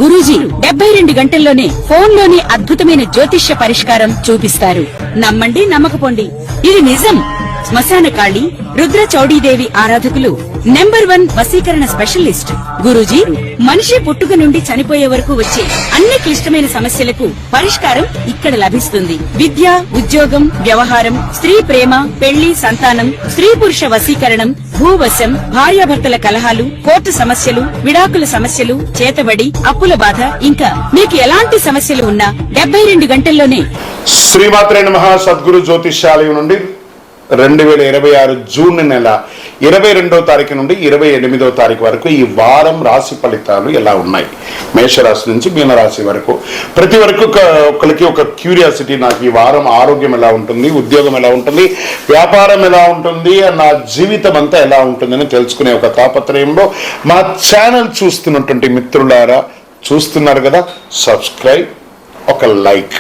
గురూజీ 72 గంటల్లోనే ఫోన్ లోని అద్భుతమైన జ్యోతిష్య పరిష్కారం చూపిస్తారు. నమ్మండి నమ్మకపోండి, ఇది నిజం. శ్మశాన కాళి రుద్ర చౌడీదేవి ఆరాధకులు నంబర్ 1 వశీకరణ స్పెషలిస్ట్ గురూజీ. మనిషి పుట్టుక నుండి చనిపోయే వరకు వచ్చే అన్ని క్లిష్టమైన సమస్యలకు పరిష్కారం ఇక్కడ లభిస్తుంది. విద్య, ఉద్యోగం, వ్యవహారం, స్త్రీ ప్రేమ, పెళ్లి, సంతానం, స్త్రీ పురుష వశీకరణం, భూవశం, భార్యాభర్తల కలహాలు, కోర్టు సమస్యలు, విడాకుల సమస్యలు, చేతబడి, అప్పుల బాధ, ఇంకా మీకు ఎలాంటి సమస్యలు ఉన్నా 72 గంటల్లోనే. శ్రీమాత్రే నమః. సద్గురు జ్యోతిష్యాలయం నుండి 2026 జూన్ నెల 22వ తారీఖు నుండి 28వ తారీఖు వరకు ఈ వారం రాశి ఫలితాలు ఎలా ఉన్నాయి, మేషరాశి నుంచి మీనరాశి వరకు. ప్రతి వరకు ఒకరికి ఒక క్యూరియాసిటీ, నాకు ఈ వారం ఆరోగ్యం ఎలా ఉంటుంది, ఉద్యోగం ఎలా ఉంటుంది, వ్యాపారం ఎలా ఉంటుంది, నా జీవితం అంతా ఎలా ఉంటుందని తెలుసుకునే ఒక తాపత్రయంలో మా ఛానల్ చూస్తున్నటువంటి మిత్రులారా, చూస్తున్నారు కదా, సబ్స్క్రైబ్, ఒక లైక్,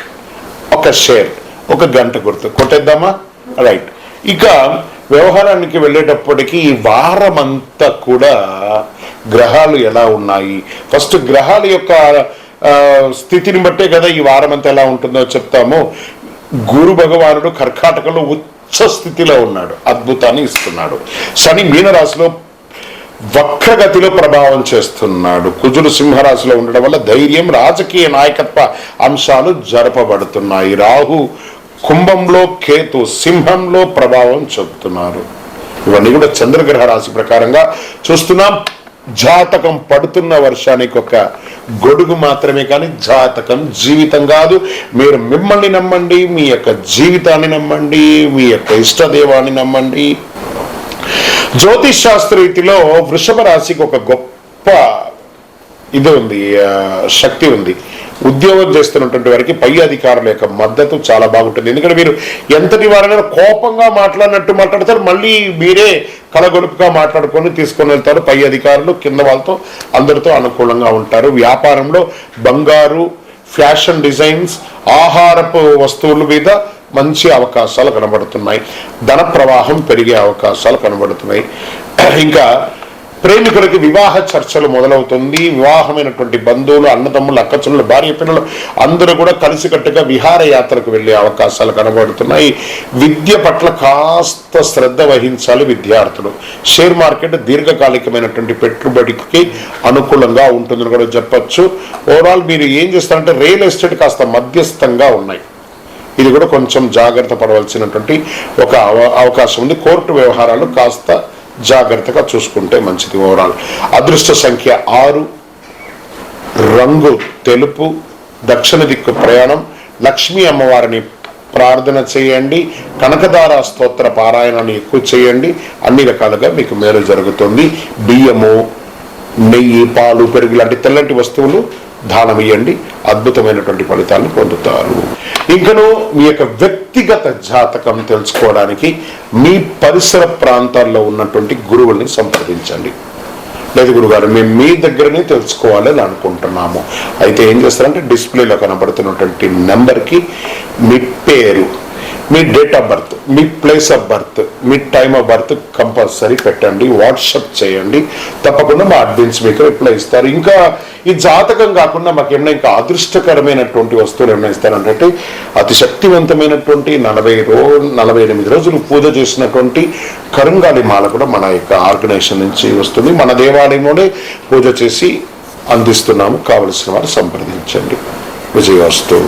ఒక షేర్, ఒక గంట గుర్తు కొట్టేద్దామా? రైట్. ఇక వ్యవహారానికి వెళ్ళేటప్పటికీ ఈ వారం అంతా కూడా గ్రహాలు ఎలా ఉన్నాయి, ఫస్ట్ గ్రహాల యొక్క స్థితిని బట్టే కదా ఈ వారం అంతా ఎలా ఉంటుందో చెప్తాము. గురు భగవానుడు కర్కాటకంలో ఉచ్చ స్థితిలో ఉన్నాడు, అద్భుతాన్ని ఇస్తున్నాడు. శని మీనరాశిలో వక్రగతిలో ప్రభావం చేస్తున్నాడు. కుజుడు సింహరాశిలో ఉండడం వల్ల ధైర్యం, రాజకీయ నాయకత్వ అంశాలు జరపబడుతున్నాయి. రాహు కుంభంలో, కేతు సింహంలో ప్రభావం చూపుతున్నారు. ఇవన్నీ కూడా చంద్రగ్రహ రాశి ప్రకారంగా చూస్తున్నాం. జాతకం పడుతున్న వర్షానికి ఒక గొడుగు మాత్రమే, కానీ జాతకం జీవితం కాదు. మీరు మిమ్మల్ని నమ్మండి, మీ యొక్క జీవితాన్ని నమ్మండి, మీ యొక్క ఇష్టదేవాన్ని నమ్మండి. జ్యోతిష్ శాస్త్ర రీతిలో వృషభ రాశికి ఒక గొప్ప ఇది ఉంది, శక్తి ఉంది. ఉద్యోగం చేస్తున్నటువంటి వారికి పై అధికారుల యొక్క మద్దతు చాలా బాగుంటుంది. ఎందుకంటే మీరు ఎంతటి వారైనా కోపంగా మాట్లాడినట్టు మాట్లాడతారు, మళ్ళీ మీరే కలగొలుపుగా మాట్లాడుకొని తీసుకొని వెళ్తారు. పై అధికారులు కింద వాళ్ళతో అందరితో అనుకూలంగా ఉంటారు. వ్యాపారంలో బంగారు, ఫ్యాషన్ డిజైన్స్, ఆహారపు వస్తువుల మీద మంచి అవకాశాలు కనబడుతున్నాయి. ధన ప్రవాహం పెరిగే అవకాశాలు కనబడుతున్నాయి. ఇంకా ప్రేమికులకి వివాహ చర్చలు మొదలవుతుంది. వివాహమైనటువంటి బంధువులు, అన్నదమ్ములు, అక్కచెల్లెలు, భార్య పిల్లలు అందరూ కూడా కలిసికట్టుగా విహారయాత్రకు వెళ్లే అవకాశాలు కనబడుతున్నాయి. విద్య పట్ల కాస్త శ్రద్ధ వహించాలి విద్యార్థులు. షేర్ మార్కెట్ దీర్ఘకాలికమైనటువంటి పెట్టుబడికి అనుకూలంగా ఉంటుందని కూడా చెప్పచ్చు. ఓవరాల్ మీరు ఏం చేస్తారంటే రియల్ ఎస్టేట్ కాస్త మధ్యస్థంగా ఉన్నాయి, ఇది కూడా కొంచెం జాగ్రత్త పడవలసినటువంటి ఒక అవకాశం ఉంది. కోర్టు వ్యవహారాలు కాస్త జాగ్రత్తగా చూసుకుంటే మంచిది. ఓవరాల్ అదృష్ట సంఖ్య 6, రంగు తెలుపు, దక్షిణ దిక్కు ప్రయాణం, లక్ష్మీ అమ్మవారిని ప్రార్థన చేయండి, కనకదార స్తోత్ర పారాయణాన్ని ఎక్కువ చేయండి. అన్ని రకాలుగా మీకు మేలు జరుగుతుంది. బియ్యము, నెయ్యి, పాలు, పెరుగు లాంటి తెల్లటి వస్తువులు దానం ఇవ్వండి, అద్భుతమైనటువంటి ఫలితాలను పొందుతారు. ఇంకను మీ యొక్క వ్యక్తిగత జాతకం తెలుసుకోవడానికి మీ పరిసర ప్రాంతాల్లో ఉన్నటువంటి గురువుల్ని సంప్రదించండి. లేదు గురుగారు మేము మీ దగ్గరనే తెలుసుకోవాలని అనుకుంటున్నాము, అయితే ఏం చేస్తారంటే డిస్ప్లేలో కనబడుతున్నటువంటి నెంబర్కి మీ పేరు, మీ డేట్ ఆఫ్ బర్త్, మీ ప్లేస్ ఆఫ్ బర్త్, మీ టైమ్ ఆఫ్ బర్త్ కంపల్సరీ పెట్టండి, వాట్సాప్ చేయండి. తప్పకుండా మా అడ్మిన్స్ మీకు రిప్లై ఇస్తారు. ఇంకా ఈ జాతకం కాకుండా మాకు ఏమైనా ఇంకా అదృష్టకరమైనటువంటి వస్తువులు ఏమైనా ఇస్తారంటే అతి శక్తివంతమైనటువంటి 48 రోజులు పూజ చేసినటువంటి కరుంగాలి మాల కూడా మన యొక్క ఆర్గనైజేషన్ నుంచి వస్తుంది. మన దేవాలయంలోనే పూజ చేసి అందిస్తున్నాము. కావలసిన వారు సంప్రదించండి. విజయవస్తు.